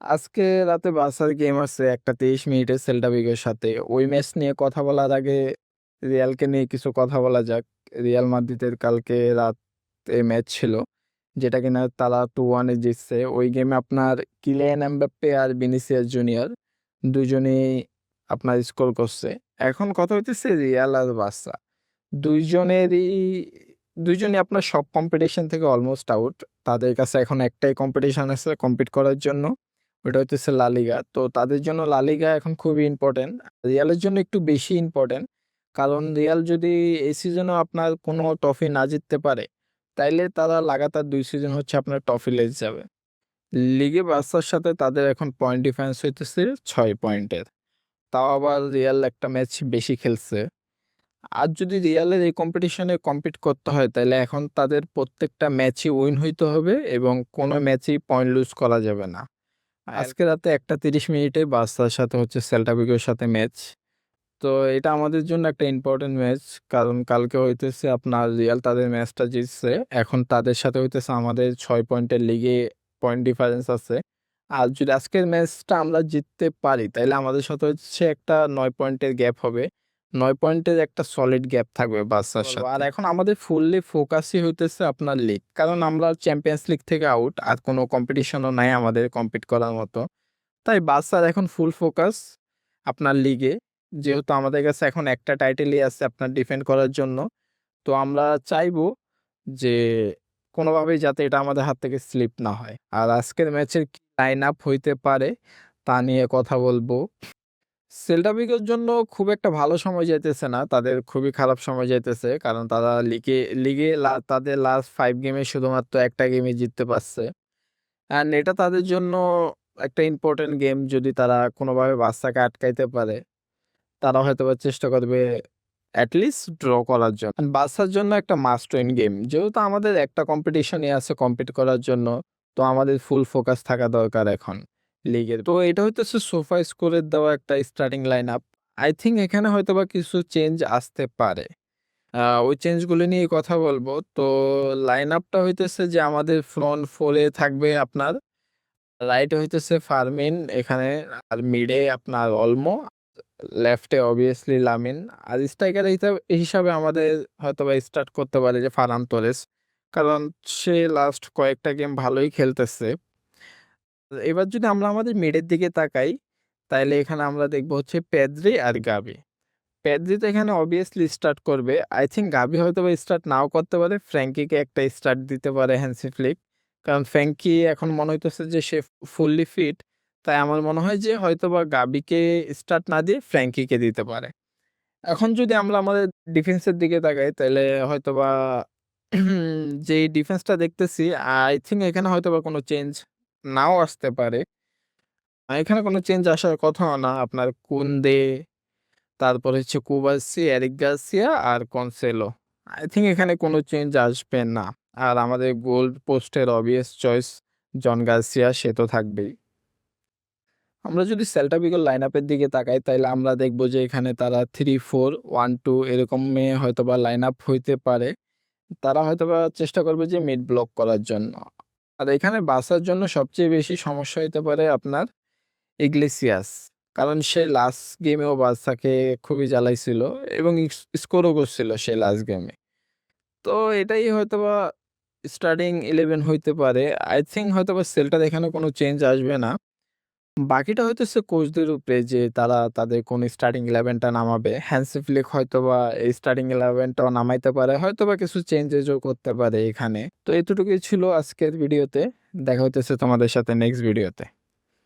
আজকে রাতে বার্সার গেম আছে একটা 23 মিনিটের সেল্টা ভিগোর সাথে। ওই ম্যাচ নিয়ে কথা বলার আগে রিয়ালকে নিয়ে কিছু কথা বলা যাক। রিয়াল মাদ্রিদের কালকে রাতে ম্যাচ ছিল, যেটা কিনা তারা 2-1 জিতছে। ওই গেমে আপনার কিলিয়ান এমবাপ্পে আর ভিনিসিয়াস জুনিয়র দুজনেই আপনার স্কোর করছে। এখন কথা হইতেছে রিয়াল আর বার্সা দুইজনেরই দুইজনই আপনার সব কম্পিটিশন থেকে অলমোস্ট আউট। তাদের কাছে এখন একটাই কম্পিটিশন আছে কম্পিট করার জন্য, ওটা হচ্ছে লা লিগা। তো তাদের জন্য লা লিগা এখন খুবই ইম্পর্টেন্ট, রিয়ালের জন্য একটু বেশি ইম্পর্টেন্ট। কারণ রিয়াল যদি এই সিজনেও আপনার কোনো ট্রফি না জিততে পারে, তাইলে তারা লাগাতার 2 সিজন হচ্ছে আপনার ট্রফি লেস যাবে। লিগে বার্সার সাথে তাদের এখন পয়েন্ট ডিফারেন্স হইতেছে 6 পয়েন্টের। তাও আবার রিয়াল একটা ম্যাচ বেশি খেলছে। আর যদি রিয়ালের এই কম্পিটিশনে কম্পিট করতে হয়, তাহলে এখন তাদের প্রত্যেকটা ম্যাচই উইন হইতে হবে এবং কোনো ম্যাচই পয়েন্ট লুজ করা যাবে না। আজকে রাতে 1:30 মিনিটে বার্সার সাথে হচ্ছে সেল্টা ভিগোর সাথে ম্যাচ। তো এটা আমাদের জন্য একটা ইম্পর্টেন্ট ম্যাচ, কারণ কালকে হইতেছে আপনার রিয়াল তাদের ম্যাচটা জিতছে। এখন তাদের সাথে হইতেছে আমাদের 6 পয়েন্টের লিগে পয়েন্ট ডিফারেন্স আছে। আর যদি আজকের ম্যাচটা আমরা জিততে পারি, তাহলে আমাদের সাথে হচ্ছে একটা 9 পয়েন্টের গ্যাপ হবে। 9 পয়েন্টের একটা সলিড গ্যাপ থাকবে বার্সার সাথে। আর এখন আমাদের ফুললি ফোকাসই হইতেছে আপনার লিগ, কারণ আমরা চ্যাম্পিয়ন্স লিগ থেকে আউট, আর কোনো কম্পিটিশনও নাই আমাদের কম্পিট করার মতো। তাই বার্সার এখন ফুল ফোকাস আপনার লিগে, যেহেতু আমাদের কাছে এখন একটা টাইটেলই আছে আপনার ডিফেন্ড করার জন্য। তো আমরা চাইবো যে কোনোভাবেই যাতে এটা আমাদের হাত থেকে স্লিপ না হয়। আর আজকের ম্যাচের কি লাইন আপ হইতে পারে তা নিয়ে কথা বলবো। সেল্টা ভিগোর জন্য খুব একটা ভালো সময় যাইতেছে না, তাদের খুবই খারাপ সময় যাইতেছে, কারণ তারা লিগে লিগে তাদের লাস্ট 5 গেমে শুধুমাত্র একটা গেমে জিততে পারছে। অ্যান্ড এটা তাদের জন্য একটা ইম্পর্টেন্ট গেম। যদি তারা কোনোভাবে বার্সাকে আটকাইতে পারে, তারা হয়তোবা চেষ্টা করবে অ্যাটলিস্ট ড্র করার জন্য। And বার্সার জন্য একটা মাস্ট উইন গেম, যেহেতু আমাদের একটা কম্পিটিশনই আছে কম্পিট করার জন্য। তো আমাদের ফুল ফোকাস থাকা দরকার এখন লিগের। তো এটা হইতেছে সোফা স্কোরের দেওয়া একটা starting line up. I think এখানে হয়তোবা কিছু চেঞ্জ আসতে পারে, ওই চেঞ্জগুলো নিয়ে কথা বলবো। তো লাইন আপটা হইতেছে যে আমাদের ফ্রন্ট ফোরে থাকবে আপনার রাইটে হইতেছে ফার্মিন এখানে, আর মিডে আপনার অলমো, লেফটে অবভিয়াসলি লামিন। আর স্ট্রাইকার হিসাবে আমাদের হয়তোবা স্টার্ট করতে পারে যে ফারান তোরেস, কারণ সে লাস্ট কয়েকটা গেম ভালোই খেলতেছে। এবার যদি আমরা আমাদের মিডের দিকে তাকাই, তাইলে এখানে আমরা দেখবো হচ্ছে পেদ্রি আর গাবি। পেদ্রি তো এখানে অবভিয়াসলি স্টার্ট করবে। আই থিঙ্ক গাবি হয়তো বা স্টার্ট নাও করতে পারে, ফ্র্যাঙ্কিকে একটা স্টার্ট দিতে পারে হ্যান্সি ফ্লিক। কারণ ফ্র্যাঙ্কি এখন মনে হইতেছে যে সে ফুললি ফিট। তাই আমার মনে হয় যে হয়তো বা গাবিকে স্টার্ট না দিয়ে ফ্র্যাঙ্কিকে দিতে পারে। এখন যদি আমরা আমাদের ডিফেন্সের দিকে তাকাই, তাহলে হয়তোবা যেই ডিফেন্সটা দেখতেছি, আই থিঙ্ক এখানে হয়তোবা কোনো চেঞ্জ নাও আসতে পারে। এখানে কোনো চেঞ্জ আসার কথাও না। আপনার কুন্দে, তারপর হচ্ছে কুবাসি, এরিক গার্সিয়া আর কনসেলো। আই থিঙ্ক এখানে কোনো চেঞ্জ আসবে না। আর আমাদের গোল পোস্টের অবভিয়াস চয়েস জন গার্সিয়া, সে তো থাকবেই। আমরা যদি সেল্টা ভিগোর লাইন আপের দিকে তাকাই, তাইলে আমরা দেখবো যে এখানে তারা 3-4-1-2 এরকমে হয়তোবা লাইন আপ হইতে পারে। তারা হয়তোবা চেষ্টা করবে যে মিড ব্লক করার জন্য। আর এখানে বাসার জন্য সবচেয়ে বেশি সমস্যা হইতে পারে আপনার ইগলেসিয়াস, কারণ সে লাস্ট গেমেও বার্সাকে খুবই জ্বালাইছিল এবং স্কোরও করছিল সে লাস্ট গেমে। তো এটাই হয়তোবা স্টার্টিং 11 হইতে পারে। আই থিঙ্ক হয়তোবা সেল্টার এখানে কোনো চেঞ্জ আসবে না। বাকিটা হইতেছে কোচদের উপরে যে তারা তাদের কোন স্টার্টিং 11টা নামাবে। হ্যান্সি ফ্লিক হয়তোবা এই স্টার্টিং 11টাও নামাইতে পারে, হয়তোবা কিছু চেঞ্জেসও করতে পারে এখানে। তো এতটুকুই ছিল আজকের ভিডিওতে। দেখা হইতেছে তোমাদের সাথে নেক্সট ভিডিওতে।